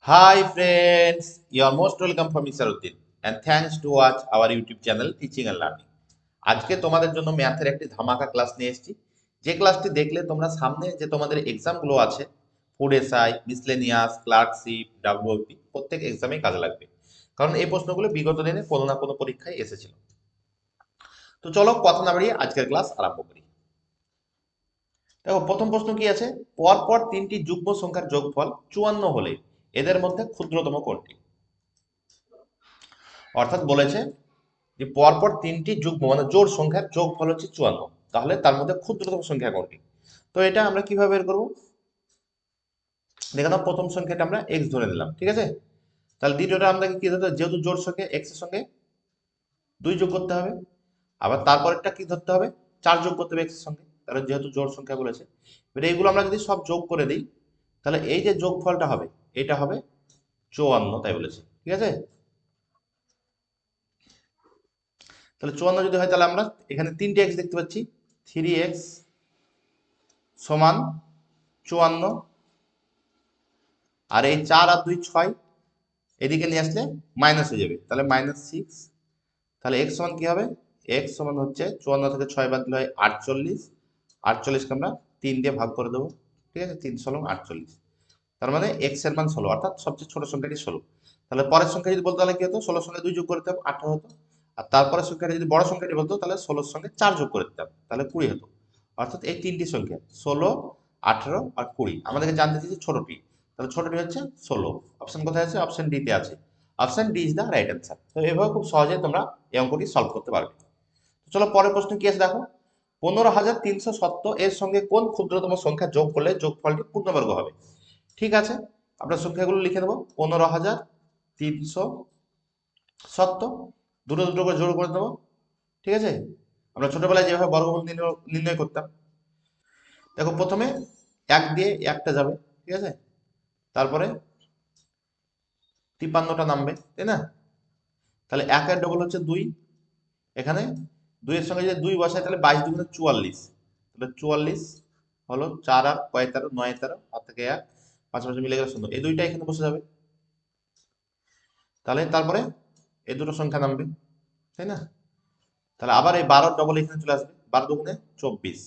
Hi friends, you are most welcome from Isaruddin and thanks to watch our YouTube channel Teaching and Learning. আজকে তোমাদের জন্য ম্যাথের একটি ধামাকা ক্লাস নিয়ে এসেছি। যে ক্লাসটি দেখলে তোমরা সামনে যে তোমাদের এক্সামগুলো আছে, food SI, miscellaneous, clerkship, WP, প্রত্যেক এক্সামে কাজে লাগবে। কারণ এই প্রশ্নগুলো বিগত দিনে কোনো না কোনো পরীক্ষায় এসেছিল। তো চলো কথা না বাড়িয়ে আজকের ক্লাস আরম্ভ করি। দেখো প্রথম প্রশ্ন কি আছে, পরপর তিনটি যুগ্ম সংখ্যার যোগফল 54 হলে এদের মধ্যে ক্ষুদ্রতম কোনটি? অর্থাৎ বলেছে যে পরপর তিনটি যুগ্ম মানে জোড় সংখ্যার যোগফল হচ্ছে 54, তাহলে তার মধ্যে ক্ষুদ্রতম সংখ্যা কোনটি? তো এটা আমরা কিভাবে বের করবো? দেখে নাও, প্রথম সংখ্যাটা আমরা এক্স ধরে নিলাম, ঠিক আছে। তাহলে দ্বিতীয়টা আমরা কি ধরতে হবে? যেহেতু জোড় সংখ্যা এক্স এর সঙ্গে 2 যোগ করতে হবে। আবার তারপরেরটা কি ধরতে হবে? 4 যোগ করতে হবে এক্স এর সঙ্গে, তাহলে যেহেতু জোড় সংখ্যা বলেছে। এবার এইগুলো আমরা যদি সব যোগ করে দিই, তাহলে এই যে যোগফলটা হবে এটা হবে 54, তাই বলেছে, ঠিক আছে। তাহলে 54 যদি হয়, তাহলে আমরা এখানে 3টে এক্স দেখতে পাচ্ছি, 3x সমান 54, আর এই 4 আর 2 6, এদিকে নিয়ে আসলে মাইনাস হয়ে যাবে, তাহলে -6। তাহলে x সমান কি হবে? x সমান হচ্ছে 54 থেকে 6 বাদ দিলে হয় 48, 48কে আমরা 3 দিয়ে ভাগ করে দেবো, ঠিক আছে। 3 × 48, তার মানে x এর মান 16, অর্থাৎ সবচেয়ে ছোট সংখ্যাটি 16। তাহলে পরের সংখ্যা যদি বলতে, তাহলে কি হতো? 16 সঙ্গে 2 যোগ করতে হবে, 18 হতো। আর তারপরের সংখ্যাটা যদি বড় সংখ্যাটি বলতো, তাহলে 16 সঙ্গে 4 যোগ করে দিতাম, তাহলে 20 হতো। অর্থাৎ এই তিনটি সংখ্যা 16, 18 আর 20 আমাদেরকে জানতে চাইছে ছোটটি, তাহলে ছোটটি হচ্ছে 16। অপশন কোথায় আছে? অপশন ডি তে আছে। Option D is the right answer. তো এভাবে খুব সহজে তোমরা এই অঙ্কটি সলভ করতে পারবে। তো চলো পরের প্রশ্ন কি আছে দেখো, 15,370 এর সঙ্গে কোন ক্ষুদ্রতম সংখ্যা যোগ করলে যোগফলটি পূর্ণবর্গ হবে? ঠিক আছে, আমরা সংখ্যাগুলো লিখে দেবো। 15,370 দুটো দুটো করে জোড় করে দেবো, ঠিক আছে। আমরা ছোটবেলায় যেভাবে বর্গমূল নির্ণয় করতাম, দেখো প্রথমে 1 দিয়ে একটা যাবে, ঠিক আছে। তারপরে 53টা নামবে, তাই না? তাহলে 1 এর ডবল হচ্ছে 2, এখানে 2 এর সঙ্গে যদি 2 বসাই, তাহলে 22 দুগুণে 44, তাহলে 44 হলো 4 আর 13, 9 13, আর থেকে 1, পাশাপাশি মিলে গেলে 0, এই দুইটা এখানে বসে যাবে। তাহলে তারপরে এই দুটো সংখ্যা নামবে, তাই না? তাহলে আবার এই 12 ডবল এখানে চলে আসবে, 12 দুগুণে 24।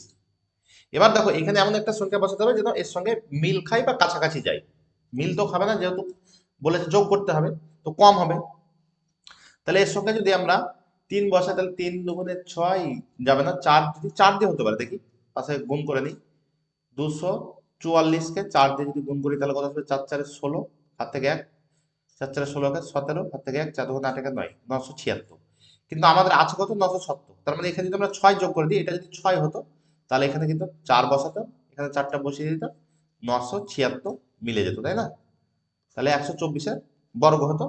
এবার দেখো এখানে এমন একটা সংখ্যা বসাতে হবে যেন এর সঙ্গে মিল খায় বা কাছাকাছি যায়। মিল তো খাবে না, যেহেতু বলেছে যোগ করতে হবে, তো কম হবে। তাহলে এর সঙ্গে যদি আমরা 3 বসাই, তাহলে 3 দুগুণে 6 যাবে না, 4 যদি 4 দিয়ে হতে পারে, দেখি পাশে গুণ করে নিই। 244কে 4 দিয়ে যদি গুণ করি, তাহলে কত আসবে? 4 4 16, হাত থেকে 1, 4 4 16কে 17, হাত থেকে 1, 4 2 8 9, 976। কিন্তু আমাদের আছে কত? 970। তার মানে এখানে যদি আমরা 6 যোগ করে দিই, এটা যদি 6 হতো, তাহলে এখানে কিন্তু 4 বসাতাম, এখানে 4টা বসিয়ে দিতাম, 976 মিলে যেত, তাই না? তাহলে 124-এর বর্গ হতো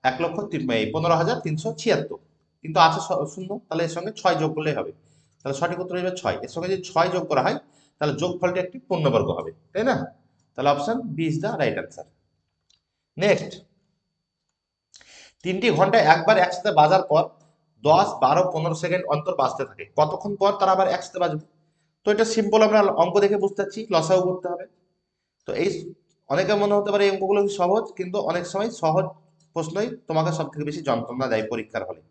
1,15,376। কিন্তু আছে শূন্য, তাহলে এর সঙ্গে 6 যোগ করলেই হবে। তাহলে সঠিক উত্তর হবে 6। এর সঙ্গে যদি 6 যোগ করা হয়, তাহলে যোগফলটি একটি পূর্ণবর্গ হবে, তাই না? তাহলে option B is the right answer. Next, 3টি ঘন্টা একবার একসাথে বাজার পর 10, 12, 15 সেকেন্ড অন্তর বাজতে থাকে, কতক্ষণ পর তারা আবার একসাথে বাজবে? তো এটা সিম্পল, আমরা অঙ্ক দেখে বুঝতে পারছি, লসাগু করতে হবে। তো এই অনেকের মনে হতে পারে এই অঙ্কগুলো সহজ, কিন্তু অনেক সময় সহজ প্রশ্নই তোমাকে সব থেকে বেশি যন্ত্রণা দেয় পরীক্ষার হলে।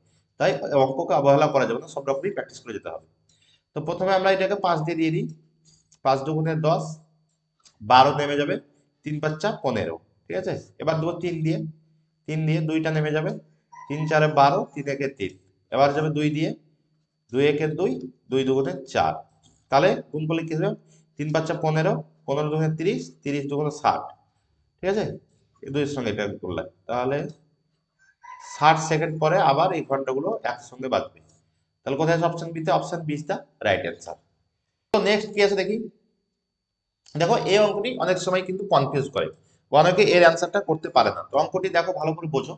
তাই অঙ্ককে অবহেলা করা যাবে না, সব রকমই প্র্যাকটিস করে যেতে হবে। তো প্রথমে আমরা এটাকে 5 দিয়ে দিই, 5 দুগুণে 10, 12 নেমে যাবে, 3 5 15, ঠিক আছে। এবার দেবো 3 দিয়ে, 3 দিয়ে 2টা নেমে যাবে, 3 4 12, 3 1 3, এবার যাবে 2 দিয়ে, 2 1 2, 2 দুগুণে 4। তাহলে গুণ করলে কি হবে? 3 5 15, 15 দুগুণে 30, 30 দুগুণে 60, ঠিক আছে। এই দুইয়ের সঙ্গে এটা করলে তাহলে 60 সেকেন্ড পরে আবার এই ঘন্টাগুলো একসঙ্গে বাজবে। তাহলে কোথায় আছে? অপশন বি তে। Option B is the right answer. তো নেক্সট কি আছে দেখি। দেখো এই অঙ্কটি অনেক সময় কিন্তু কনফিউজ করে, অনেকে এর অ্যান্সারটা করতে পারে না। তো অঙ্কটি দেখো ভালো করে বোঝো।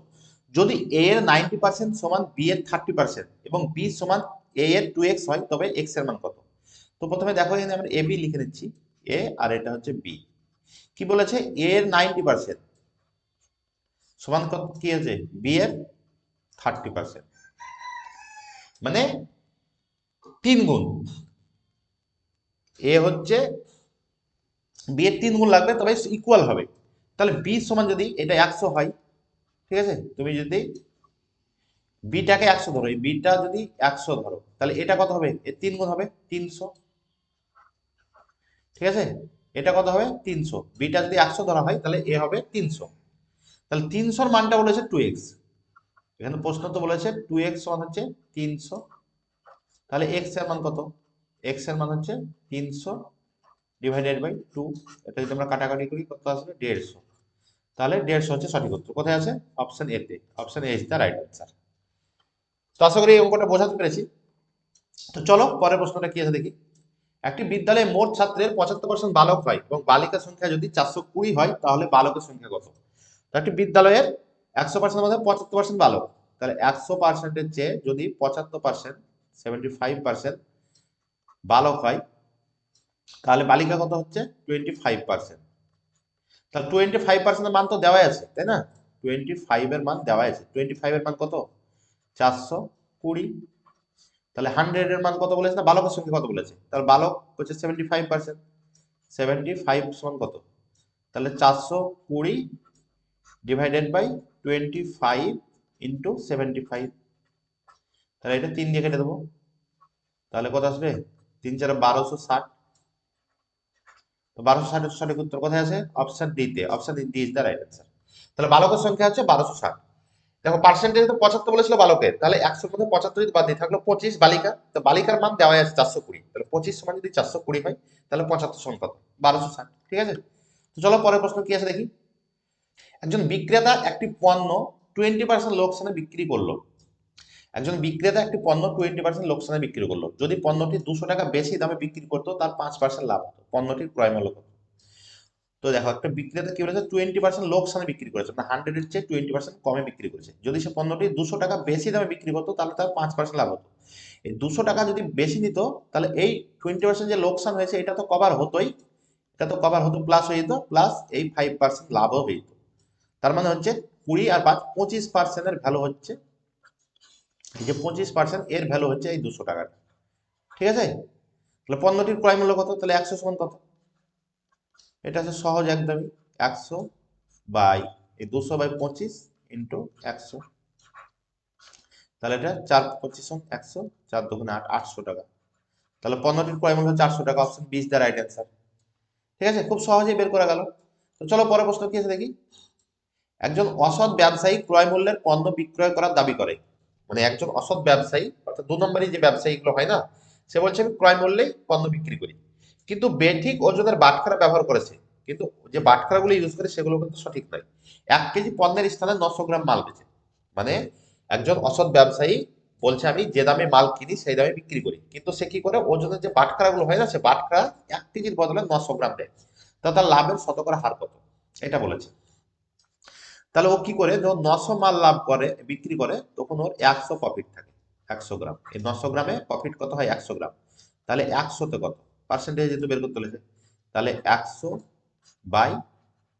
যদি এ এর 90% সমান বি এর 30% এবং বি সমান এ এর 2x হয়, তবে এক্স এর মান কত? তো প্রথমে দেখো এখানে আমরা এ বি লিখে নিচ্ছি, এ আর এটা হচ্ছে বি। কি বলেছে? এ এর 90% সমান কত? কি আছে? বি এর 30%, মানে 3 গুণ। এ হচ্ছে বি এর 3 গুণ লাগবে, তবে ইকুয়াল হবে। তাহলে বি সমান যদি এটা 100 হয়, ঠিক আছে, তুমি যদি বিটাকে 100 ধরো, এই বিটা যদি 100 ধরো, তাহলে এটা কত হবে? এর 3 গুণ হবে 300, ঠিক আছে। এটা কত হবে? 300। বিটা যদি 100 ধরা হয় তাহলে এ হবে 300। তাহলে 300-র মানটা বলেছে 2x। এখানে প্রশ্ন তো বলেছে 2x সমান হচ্ছে 300। তাহলে x এর মান কত? x এর মান হচ্ছে 300 ডিভাইডেড বাই 2। এটা যদি আমরা কাটাকাটি করি কত আসবে? 150। তাহলে 150 হচ্ছে সঠিক উত্তর। কোথায় আছে? অপশন এ তে। Option A is the right answer. তো আশা করি এই অঙ্কটা বোঝাতে পেরেছি। তো চলো পরের প্রশ্নটা কি আছে দেখি। একটি বিদ্যালয়ে মোট ছাত্রের 75% বালক হয় এবং বালিকার সংখ্যা যদি 420 হয় তাহলে বালকের সংখ্যা কত? তো একটি বিদ্যালয়ের 100% মধ্যে 75% বালক, তাহলে 100%-এর চেয়ে যদি 75%, 75% বালক হয় তাহলে বালিকা কত হচ্ছে? 25%। তাহলে 25% এর মান তো দেওয়াই আছে, তাই না? 25 এর মান দেওয়াই আছে। 25 এর মান কত? 420। তাহলে 100 এর মান কত বলেছে না? বালকের সংখ্যা কত বলেছে? তাহলে বালক হচ্ছে 75%। 75 সমান কত? তাহলে 420 ডিভাইডেড বাই 25 ইন্টু 75। তাহলে এটা 3 দিয়ে কেটে দেবো। তাহলে কত আসবে? 3 4 1260। তো 1260 এর সঠিক উত্তর কোথায় আছে? অপশন ডি তে। Option D is the right answer. তাহলে বালকের সংখ্যা হচ্ছে 1260। দেখো পার্সেন্টেজ তো 75 বলেছিল বালকের, তাহলে 100-র মধ্যে 75 যদি বাদ দিই থাকলো 25 বালিকা। তো বালিকার মান দেওয়া আছে 420, তাহলে 25 সমান যদি 420 হয় তাহলে 75 সমান কত? 1260, ঠিক আছে। তো চলো পরের প্রশ্ন কি আছে দেখি। একজন বিক্রেতা একটি পণ্য 20% লোকসানে বিক্রি করলো। একজন বিক্রেতা একটি পণ্য 20% লোকসানে বিক্রি করলো। যদি পণ্যটি 200 টাকা বেশি দামে বিক্রি করতো তার 5% লাভ হতো। পণ্যটির ক্রয় মূল্য কত? তো দেখো একটা বিক্রেতা কি বলেছে? 20% লোকসানে বিক্রি করেছে, মানে 100 এর চেয়ে 20% কমে বিক্রি করেছে। যদি সে পণ্যটি 200 টাকা বেশি দামে বিক্রি করতো তাহলে তার 5% লাভ হতো। এই 200 টাকা যদি বেশি নিত তাহলে এই 20% যে লোকসান হয়েছে এটা তো কভার হতোই। এটা তো কভার হতো, প্লাস হয়ে যেত, প্লাস এই 5% লাভও হয়ে যেত। তার মানে হচ্ছে 20 আর 5 25% এর ভ্যালু হচ্ছে, এই যে 25% এর ভ্যালু হচ্ছে এই 200 টাকার, ঠিক আছে। তাহলে পণ্যটির ক্রয় মূল্য কত? তাহলে 100 সমান কত? এটা হচ্ছে সহজ একদমই। 100 বাই এই 200 বাই 25 ইন্টু 100। তাহলে এটা 4 25 100, 4 দুগুণে 8, 800 টাকা। তাহলে পণ্যটির ক্রয় মূল্য 400 টাকা। Option B is the right answer, ঠিক আছে। খুব সহজেই বের করা গেল। তো চলো পরের প্রশ্ন কি আছে দেখি। একজন অসৎ ব্যবসায়ী ক্রয় মূল্যের পণ্য বিক্রয় করার দাবি করে। মানে একজন অসৎ ব্যবসায়ী, অর্থাৎ 2 নম্বরই যে ব্যবসায়ীগুলো হয় না, সে বলছে আমি ক্রয় মূল্যেই পণ্য বিক্রি করি, কিন্তু বেঠিক ওজনের বাটখারা ব্যবহার করেছে। কিন্তু যে বাটখারাগুলো ইউজ করে সেগুলো কিন্তু সঠিক নয়। 1 কেজি পণ্যের স্থানে 900 গ্রাম মাল বেচে। মানে একজন অসৎ ব্যবসায়ী বলছে আমি যে দামে মাল কিনি সেই দামে বিক্রি করি, কিন্তু সে কি করে? ওজনের যে বাটখারাগুলো হয় না, সে বাটখারা 1 কেজির বদলে 900 গ্রাম দেয়। তা তার লাভের শতকরা হার কত? এটা বলেছে। তাহলে ও কি করে? যখন 900 মাল লাভ করে বিক্রি করে তখন ওর 100 প্রফিট থাকে। 100 গ্রাম, এই 900 গ্রামে প্রফিট কত হয়? 100 গ্রাম। তাহলে 100-তে কত? পার্সেন্টেজ যেহেতু বের করতে বলেছে, তাহলে 100 বাই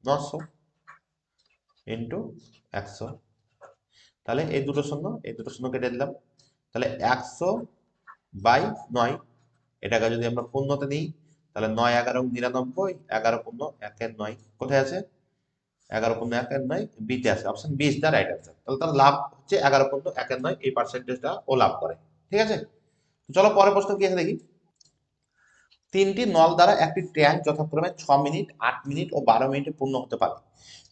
900 ইন্টু 100। তাহলে এই দুটো শূন্য, এই দুটো শূন্য কেটে দিলাম। তাহলে 100 বাই 9, এটাকে যদি আমরা পূর্ণতে নিই তাহলে 9 11 99, 11 পূর্ণ 1 এর 9 কোথায় আছে? 11 পূর্ণ 1 এর 9 বিতে আছে। Option B is the right answer. তাহলে তার লাভ হচ্ছে 11 পূর্ণ 1 এর 9, এই পার্সেন্টেজটা ও লাভ করে, ঠিক আছে। তো চলো পরের প্রশ্ন কি আছে দেখি। 3টি নল দ্বারা একটি ট্যাঙ্ক যথাক্রমে 6 মিনিট, 8 মিনিট ও 12 মিনিটে পূর্ণ হতে পারে।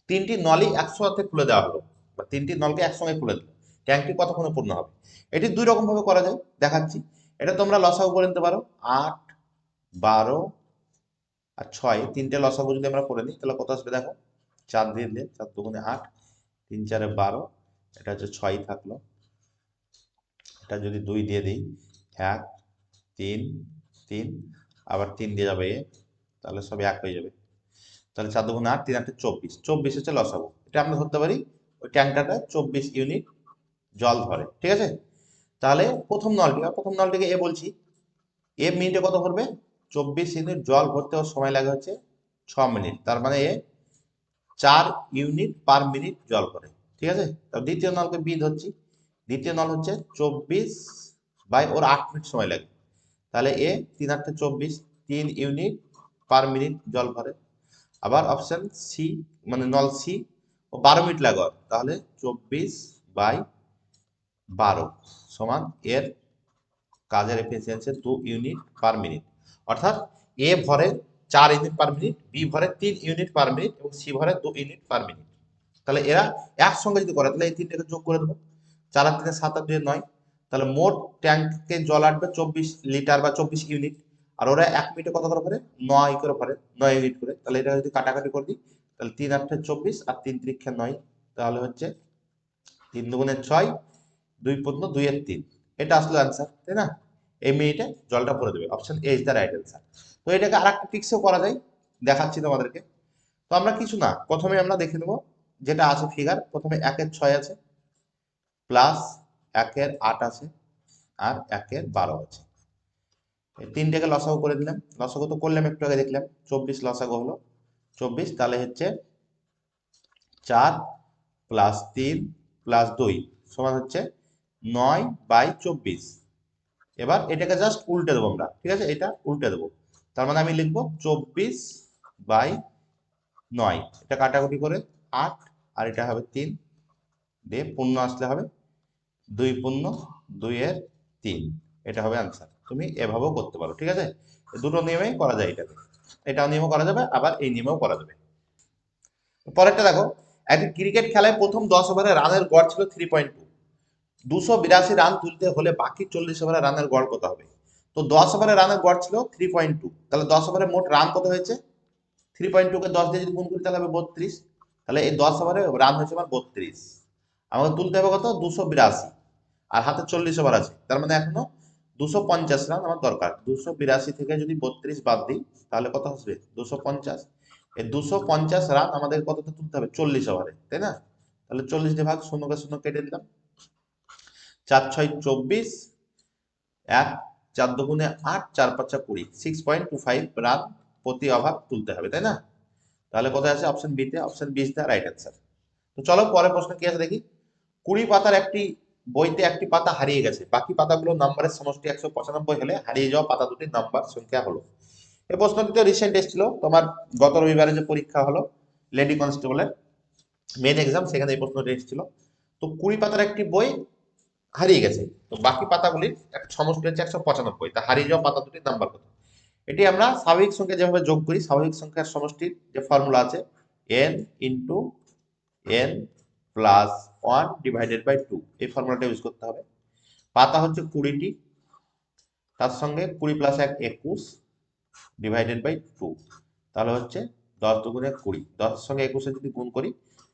3টি নলই একসাথে খুলে দেওয়া হলো, বা 3টি নলকে একসঙ্গে খুলে দিল, ট্যাঙ্কটি কতক্ষণে পূর্ণ হবে? এটি 2 রকম ভাবে করা যায়, দেখাচ্ছি। এটা তোমরা লসাগু করে নিতে পারো। 8, 12 আর 6, 3টে লসাগু যদি আমরা করে নিই তাহলে কত আসবে দেখো। 4 দিয়ে দিলে 4 দুগুণে 8, 3 4 12, এটা হচ্ছে 6 থাকলো। এটা যদি 2 দিয়ে দিই, 1 3 3, আবার 3 দিয়ে যাবে এ, তাহলে সব 1 হয়ে যাবে। তাহলে 4 দুগুণে 8, 3 8 24, 24 হচ্ছে লসাগু। এটা আমরা ধরতে পারি ওই ট্যাঙ্কটাতে 24 ইউনিট জল ধরে, ঠিক আছে। তাহলে প্রথম নলটিকে এ বলছি, এ মিনিটে কত ভরবে? 24 ইউনিট জল ভরতে ওর সময় লাগে হচ্ছে 6 মিনিট। তার মানে এ 4 ইউনিট পার মিনিট জল করে, ঠিক আছে। দ্বিতীয় নলকে বি ধরছি। দ্বিতীয় নল হচ্ছে 24 বাই ওর 8 মিনিট সময় লাগে। তাহলে এ 3 8 24, 3 ইউনিট পার মিনিট জল ভরে। আবার অপশন সি মানে নল সি ও 12 মিনিট লাগে, তাহলে 24/12 সমান এর কাজের এফিসিয়েন্সি 2 ইউনিট/মিনিট। অর্থাৎ এ ভরে 4 ইউনিট/মিনিট, বি ভরে 3 ইউনিট/মিনিট এবং সি ভরে 2 ইউনিট/মিনিট। তাহলে এরা একসঙ্গে যদি করে তাহলে এই তিনটাকে যোগ করে দেবো, 4 আর 3 7 আর 2 9, তাহলে মোট ট্যাঙ্কে জল আসবে 24 লিটার বা 24 ইউনিট। আর ওরা 1 মিনিটে কত করে ভরে? 9 করে ভরে, 9 ইউনিট করে। তাহলে এটা যদি কাটাকাটি করে দিই তাহলে 3 8 24 আর 3 3 9, তাহলে হচ্ছে 3 2 6, 2 15 2 এর 3, এটা আসলে অ্যান্সার, তাই না? এই মিনিটে জলটা ভরে দেবে, option A is the right answer. তো এটাকে আরেকটা ট্রিক্সও করা যায়, দেখাচ্ছি তোমাদেরকে। তো আমরা কিছু না, প্রথমে আমরা দেখে নেব যেটা আছে ফিগার। প্রথমে 1 এর 6 আছে, প্লাস 1 এর 8 আছে, আর 1 এর 12 আছে। এই তিনটাকে লসাগু করে দিলাম, লসাগু তো করলাম একটু আগে, দেখলাম 24 লসাগু হলো 24, তাহলে হচ্ছে 4 প্লাস 3 প্লাস 2 সমান হচ্ছে 9/24। এবার এটাকে জাস্ট উল্টে দেবো আমরা, ঠিক আছে? এটা উল্টে দেবো, তার মানে আমি লিখবো 24/9, এটা কাটাকুটি করে 8, আর এটা হবে 3 দিয়ে পূর্ণ আসলে হবে 2 পূর্ণ 2 এর 3, এটা হবে আনসার। তুমি এভাবেও করতে পারো, ঠিক আছে? দুটো নিয়মেই করা যায় এটাকে, এটাও নিয়মও করা যাবে, আবার এই নিয়মেও করা যাবে। পরেরটা দেখো, একটি ক্রিকেট খেলায় প্রথম 10 ওভারে রানের গড় ছিল 3.2। 282 রান তুলতে হলে বাকি 40 ওভারে রানের গড় কত হবে? তো 10 ওভারে রানের গড় ছিল 3.2, তাহলে 10 ওভারে মোট রান কত হয়েছে? 3.2 কে 10 দিয়ে যদি গুণ করি তাহলে হবে 32, তাহলে এই 10 ওভারে রান হয়েছে আমার 32। আমাকে তুলতে হবে কত? 282, আর হাতে 40 ওভার আছে, তার মানে এখনো 250 রান আমার দরকার। 282 থেকে যদি 32 বাদ দিই তাহলে কত আসবে? 250। এই 250 রান আমাদের কতটা তুলতে হবে? 40 ওভারে, তাই না? তাহলে 40 দিয়ে ভাগ, শূন্যকে শূন্য কেটে দিলাম, 4 6 24, 1 4 দুগুণে 8, 4 5 20, 6.25 রান প্রতি ওভার তুলতে হবে, তাই না? তাহলে কোথায় আছে? অপশন বি তে, option B is the right answer. তো চলো পরের প্রশ্ন কি আছে দেখি। 20 পাতার একটি বইতে একটি পাতা হারিয়ে গেছে, বাকি পাতাগুলোর নাম্বারের সমষ্টি 195 হলে হারিয়ে যাওয়া পাতা দুটির নাম্বার সংখ্যা হলো। এই প্রশ্নটি তো রিসেন্ট এসেছিল, তোমার গত রবিবারে যে পরীক্ষা হলো লেডি কনস্টেবলের মেন এক্সাম, সেখানে এই প্রশ্নটি এসেছিল। তো 20 পাতার একটি বই হারিয়ে গেছে, তো বাকি পাতাগুলির সমষ্টি হচ্ছে 195, তা হারিয়ে যাওয়া পাতা দুটির নাম্বার কত? এটি আমরা স্বাভাবিক সংখ্যা যেভাবে যোগ করি, স্বাভাবিক সংখ্যার সমষ্টির যে ফর্মুলা আছে n into n plus 1 divided by 2, এই ফর্মুলাটা ইউজ করতে হবে। পাতা হচ্ছে 20টি, তার সঙ্গে 20 প্লাস 1 21 ডিভাইডেড বাই 2, তাহলে হচ্ছে 10 দুগুণে 20, 10 এর সঙ্গে 21 যদি গুণ করি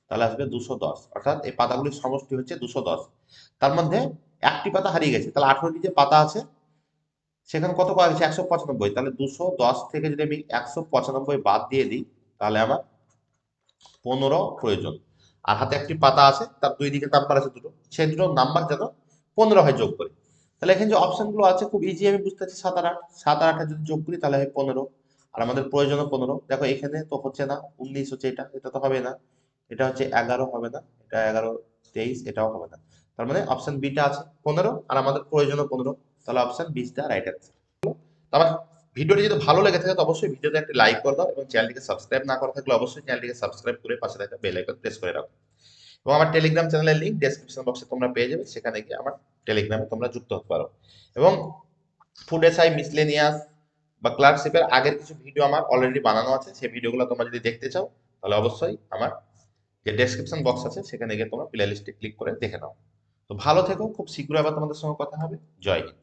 তাহলে আসবে 210, অর্থাৎ এই পাতাগুলির সমষ্টি হচ্ছে 210। তার মধ্যে একটি পাতা হারিয়ে গেছে, তাহলে 18টি যে পাতা আছে সেখানে কত পাওয়া গেছে? 195, তাহলে 210 থেকে যদি আমি 195 বাদ দিয়ে দিই তাহলে আমার 15 প্রয়োজন। আর হাতে একটি পাতা আছে, তার দুই দিকে নাম্বার আছে দুটো, সেই দুটো নাম্বার যেন 15 হয় যোগ করি। তাহলে এখানে যে অপশনগুলো আছে খুব ইজি আমি বুঝতে পারছি, 7 আর 8, 7 আর 8 যদি যোগ করি তাহলে হয় 15, আর আমাদের প্রয়োজন 15। দেখো এখানে তো হচ্ছে না, 19 হচ্ছে, এটা এটা তো হবে না, এটা হচ্ছে 11 হবে না, এটা 11 23 এটাও হবে না, তার মানে অপশন বিটা আছে 15, আর আমাদের প্রয়োজন 15, তাহলে option B is the right answer. আমার ভিডিওটি যদি ভালো লেগে থাকে তো অবশ্যই ভিডিওতে একটা লাইক করে দাও, এবং চ্যানেলটিকে সাবস্ক্রাইব না করা থাকলে অবশ্যই চ্যানেলটিকে সাবস্ক্রাইব করে পাশে থাকা বেল আইকন প্রেস করে রাখো। এবং আমার টেলিগ্রাম চ্যানেলের লিংক ডেসক্রিপশন বক্সে তোমরা পেয়ে যাবে, সেখানে গিয়ে আমার টেলিগ্রামে তোমরা যুক্ত হতে পারো। এবং ফুড এসআই, মিসলেনিয়াস বা ক্লার্কশিপের আগের কিছু ভিডিও আমার অলরেডি বানানো আছে, সেই ভিডিওগুলো তোমরা যদি দেখতে চাও তাহলে অবশ্যই আমার যে ডেসক্রিপশন বক্স আছে সেখানে গিয়ে তোমরা প্লে লিস্টে ক্লিক করে দেখে নাও। তো ভালো থেকো, খুব শীঘ্রই আবার তোমাদের সঙ্গে কথা হবে। জয় হিন্দ।